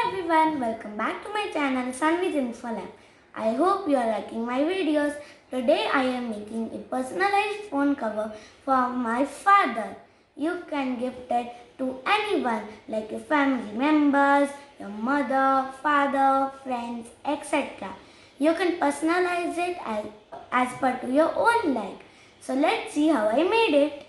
everyone, welcome back to my channel Sun with Infolam. I hope you are liking my videos. Today I am making a personalized phone cover for my father. You can gift it to anyone like your family members, your mother, father, friends, etc. You can personalize it as per to your own like. So let's see how I made it.